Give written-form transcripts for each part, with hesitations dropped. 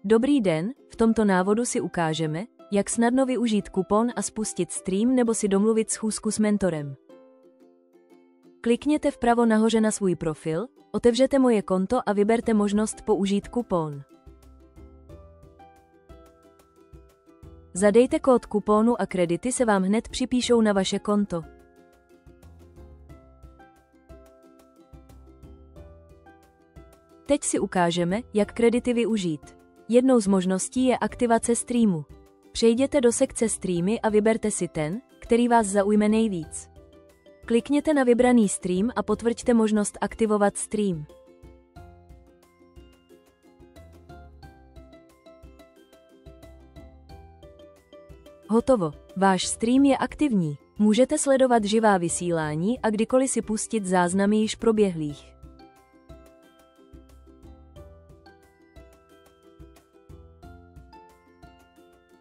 Dobrý den, v tomto návodu si ukážeme, jak snadno využít kupon a spustit stream nebo si domluvit schůzku s mentorem. Klikněte vpravo nahoře na svůj profil, otevřete Moje konto a vyberte možnost použít kupon. Zadejte kód kuponu a kredity se vám hned připíšou na vaše konto. Teď si ukážeme, jak kredity využít. Jednou z možností je aktivace streamu. Přejděte do sekce Streamy a vyberte si ten, který vás zaujme nejvíc. Klikněte na vybraný stream a potvrďte možnost aktivovat stream. Hotovo, váš stream je aktivní. Můžete sledovat živá vysílání a kdykoliv si pustit záznamy již proběhlých.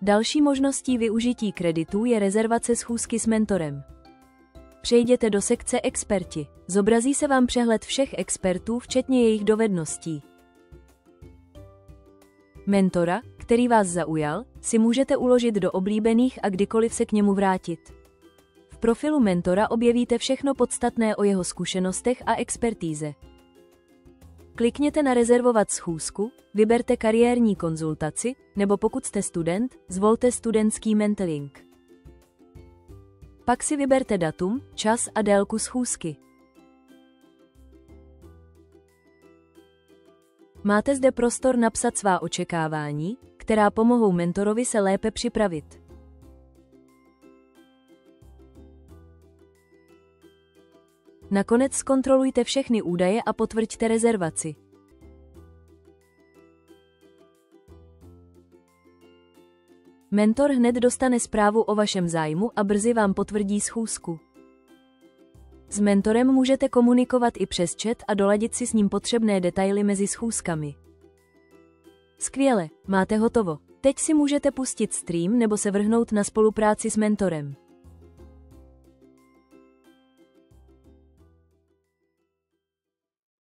Další možností využití kreditů je rezervace schůzky s mentorem. Přejděte do sekce Experti. Zobrazí se vám přehled všech expertů, včetně jejich dovedností. Mentora, který vás zaujal, si můžete uložit do oblíbených a kdykoliv se k němu vrátit. V profilu mentora objevíte všechno podstatné o jeho zkušenostech a expertíze. Klikněte na rezervovat schůzku, vyberte kariérní konzultaci, nebo pokud jste student, zvolte studentský mentoring. Pak si vyberte datum, čas a délku schůzky. Máte zde prostor napsat svá očekávání, která pomohou mentorovi se lépe připravit. Nakonec zkontrolujte všechny údaje a potvrďte rezervaci. Mentor hned dostane zprávu o vašem zájmu a brzy vám potvrdí schůzku. S mentorem můžete komunikovat i přes chat a doladit si s ním potřebné detaily mezi schůzkami. Skvěle, máte hotovo. Teď si můžete pustit stream nebo se vrhnout na spolupráci s mentorem.